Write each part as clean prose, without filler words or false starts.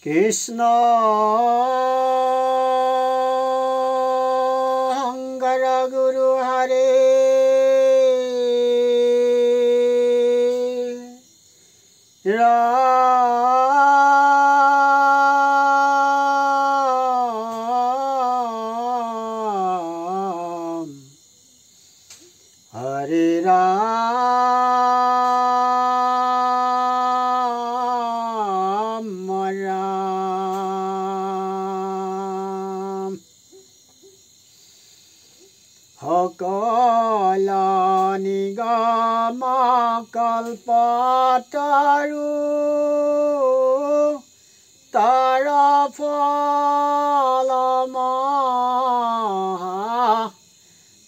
কৃষ্ণ শংকৰ গুৰু হৰে ৰাম হৰে ৰাম ৰাম সকল নিগম কল্পতৰু তাৰ ফল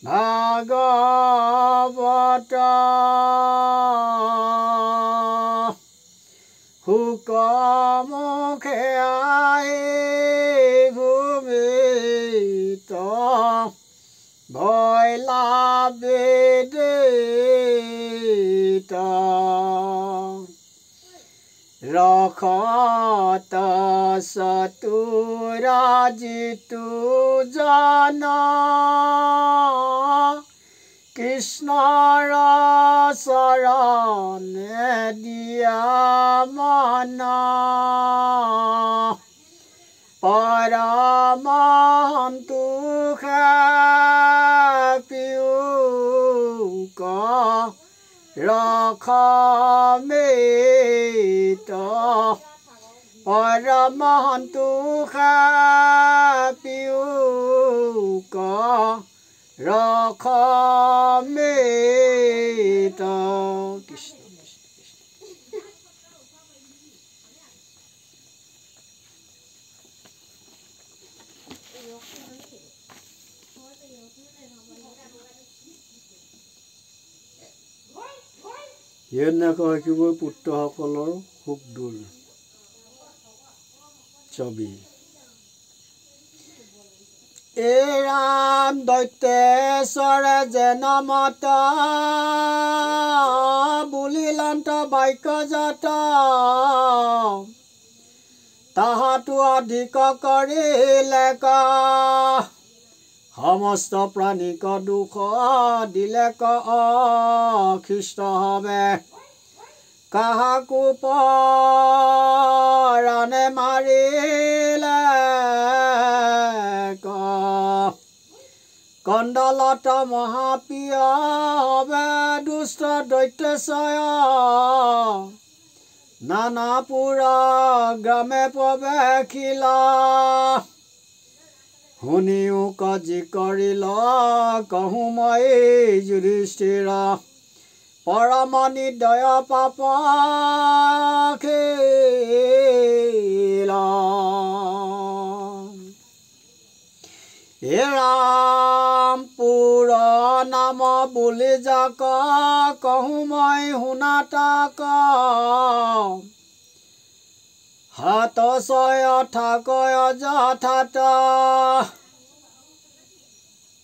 ভাগৱত শুকমুখে আহি ভূমিত ভৈলা বেদিত ৰখত চতুৰা জিতু জন কৃষ্ণৰ চৰণে দিয়া মন পৰমহন্তোষে পিউক ৰখমেত পৰমহন্তোষে পিউক ৰখমেত কৃষ্ণ এনেকৈ শিৱৰ পুত্ৰসকলৰ সুখ দূৰ ছবি এ ৰাম দৈত্যেশ্বৰে যেন মত বুলিলন্ত বাক্যজাত তাহাতো অধিক কৰিলে সমস্ত প্ৰাণীক দুখ দিলে অখিষ্ট হবে কাহাকো পৰাণে মাৰিলে কণ্ডলত মহাপ্ৰিয় হবে দুষ্ট দৈত্যেশ্বয় নানাপুৰ গ্ৰামে প্ৰৱেশিলা শুনিও কাজি কৰিল কহো মই যুধিষ্ঠিৰ পৰম নিৰ্দয় পাপ খেলা হে ৰামপুৰ নাম বুলি যাক কহো মই শুনা তাক হাত ছয় ঠাকয় যথাত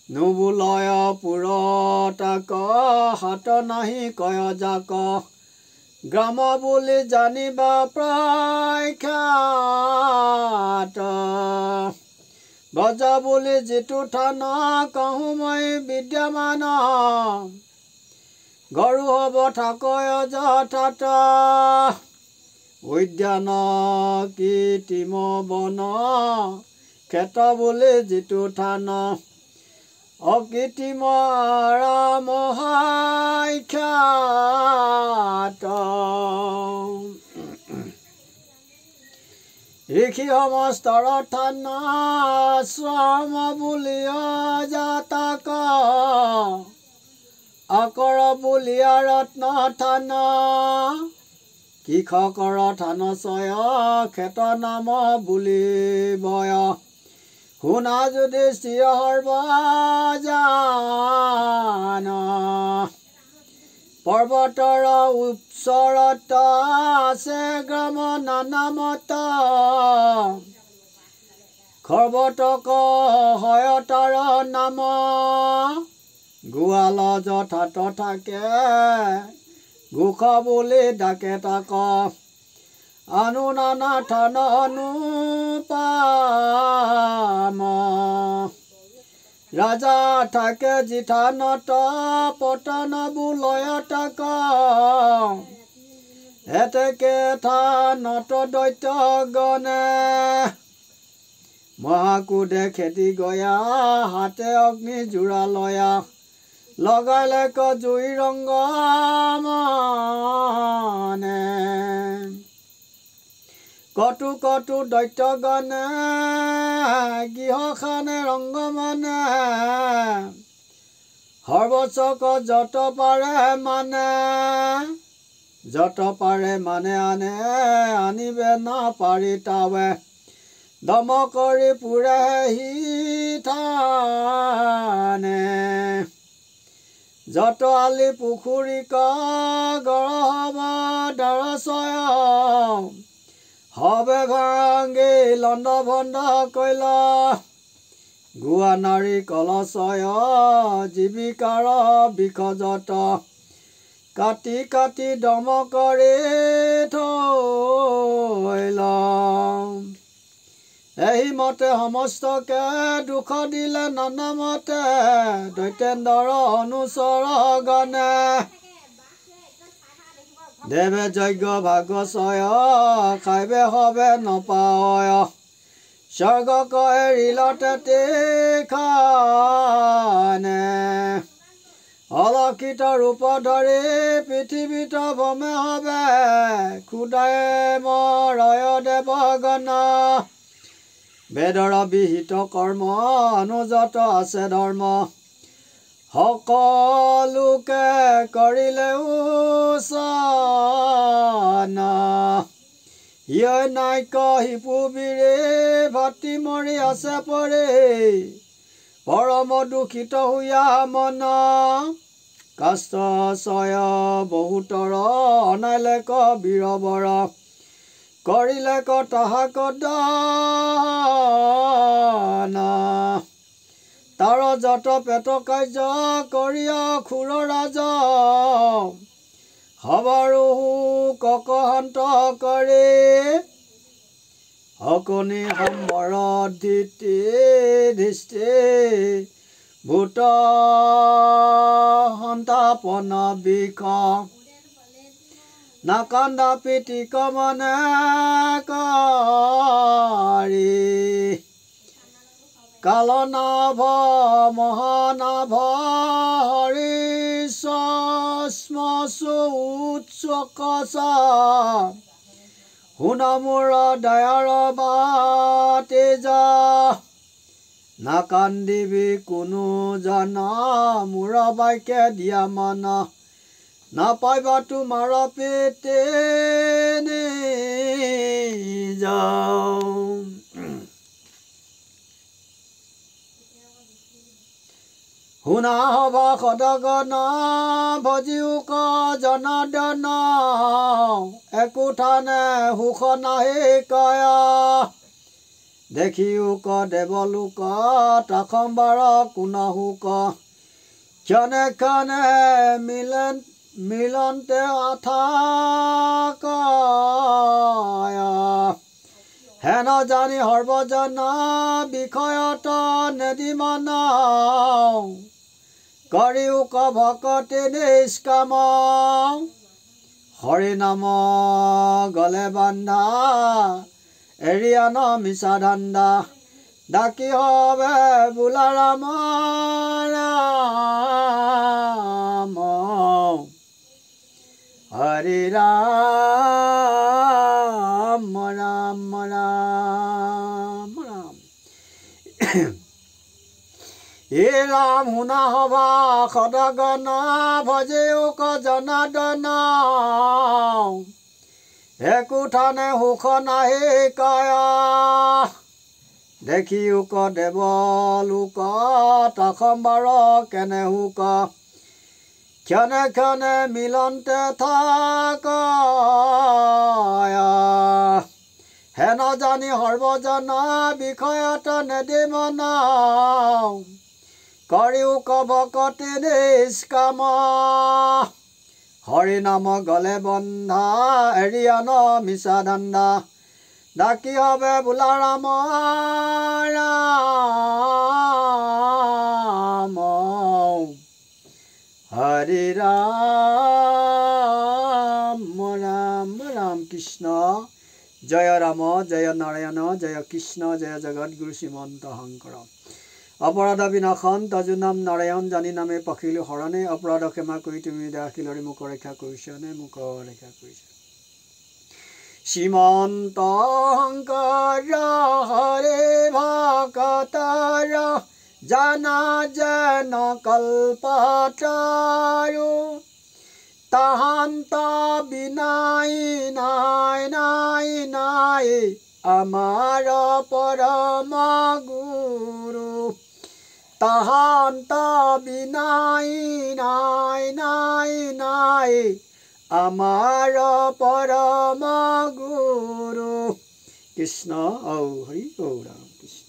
নুবুলয় পুৰ তাক হাত নাহি কয় যাক গ্ৰাম বুলি জানিবা প্ৰখ্যাত বজা বুলি যিটো থান কহো মই বিদ্যমান গৰু হব ঠাকয় যথাত উদ্যান কৃত্ৰিম বন ক্ষেত্ৰ বুলি যিটো থান অকৃত্ৰিম মহাখ্যাত ঋষি সমস্তৰ থান শ্ৰম বুলিয় জাতক অকৰ বুলিয়া ৰত্ন থান কৃষকৰ থান ছয় ক্ষেত্ৰ নাম বুলিবয় শুনা যুধিষ্ঠিৰ সৰ্বজান পৰ্বতৰ ওচৰত আছে গ্ৰাম নানামত খৰ্বতক হয় তাৰ নাম গোৱাল যথাত থাকে গোখ বুলি ডাকে তাক আনু নানা থাননু পাম ৰাজা থাকে জিথানত পতন বুলয় তাক এতেকে থানত দৈত্য গণে মহাকুদে খেদি গয়া হাতে অগ্নি জোৰা লয়া লগাইলে ক জুই ৰংগ মানে কটু কটু দৈত্য গণে গৃহখানে ৰংগ মানে সৰ্বচক যত পাৰে মানে আনে আনিবে নাপাৰি তাৱে দম কৰি পুৰে সি থানে যত আলি পুখুৰী গৰহব দাৰচয় হবে ভাঙি লণ্ড ভণ্ড কৈল গুৱা নাৰী কলচয় জীৱিকাৰ বিখজত কাটি কাটি দম কৰি থৈল এই মতে সমস্তকে দুখ দিলে নানামতে দৈতেন্দ্ৰ অনুচৰ গণে দেৱে যজ্ঞ ভাগচয় খাইবে হবে নপায় স্বৰ্গক এৰিলতে খানে অলক্ষিত ৰূপ ধৰি পৃথিৱীত ভ্ৰমে হবে ক্ষুদায় মৰয় দেৱগণ বেদৰ বিহিত কৰ্ম অনুযত আছে ধৰ্ম সকলোকে কৰিলেও চানা ইয় নাইক শিপুবীৰে ভাতি মৰি আছে পৰে পৰম দুখিত হুয়া মন কাষ্ট চয় বহুতৰ অনাইলে ক বীৰবৰ কৰিলে ক তাহাক দানা তাৰ যত পেট কাৰ্য কৰিয়া খুৰ ৰাজ হবাৰো ককহন্ত কৰে অকনি সম্বৰ ধৃষ্টি ভূত সন্তাপন বিষ নাকান্দা পিতিক মনে কাৰি কালনাভ মহানাভ হৰিশ্ম উৎসকসা শুন মোৰ দয়াৰ বাতেজা নাকান্দিবি কোনো জানা মোৰ বাইকে দিয়া মানা নাপাইবা তোমাৰ পেটে যাওঁ শুনা হবা সদগণ ভজিউক জনাদন একোঠানে সুখ নাহি কয়া দেখিউক দেৱলোক তাখম্বাৰ কোন সুক ক্ষণে ক্ষণে মিলন্তে আথাক হেন জানি সৰ্বজন বিষয়ত নেদিমান কৰিউক ভকতি নিষ্কাম হৰি নাম গলে বান্ধা এৰিয়ান মিছা ধান্দা ডাকি হবে বোলা ৰাম ৰাম হৰি ৰাম ৰাম ৰাম ৰাম হে ৰাম শুনা হবা সদগণ ভজিউক জনাদন একোঠানে সুখ নাহি কয়া দেখিউক দেৱলোক তাখম্বাৰ কেনে সুক ক্ষণে ক্ষণে মিলন্তে থাক হেন জানি সৰ্বজন বিষয়ত নেদিমন কৰিউক ভকতি নিষ্কাম হৰি নাম গলে বন্ধা এৰিয়া ন মিছা ধান্দা ডাকি হবে বোলা ৰাম ৰাম হৰি ৰাম ৰাম ৰাম কৃষ্ণ জয় ৰাম জয় নাৰায়ণ জয় কৃষ্ণ জয় জগৎগুৰু শ্ৰীমন্ত শংকৰ অপৰাধ বিনাশন তজু নাম নাৰায়ণ জানি নামে পখিলো শৰণে অপৰাধ ক্ষমা কৰি তুমি দাখিলৰি মোক ৰক্ষা কৰিছনে মোক ৰক্ষা কৰিছ শ্ৰীমন্ত শংকৰ হৰে ভকতৰ জানা যেন কল্পতৰু তাহান্ত বিনাই নাই নাই নাই আমাৰ পৰম গুৰু তাহান্ত বিনাই নাই নাই নাই আমাৰ পৰম গুৰু কৃষ্ণ ঔ হৰি ঔ ৰাম কৃষ্ণ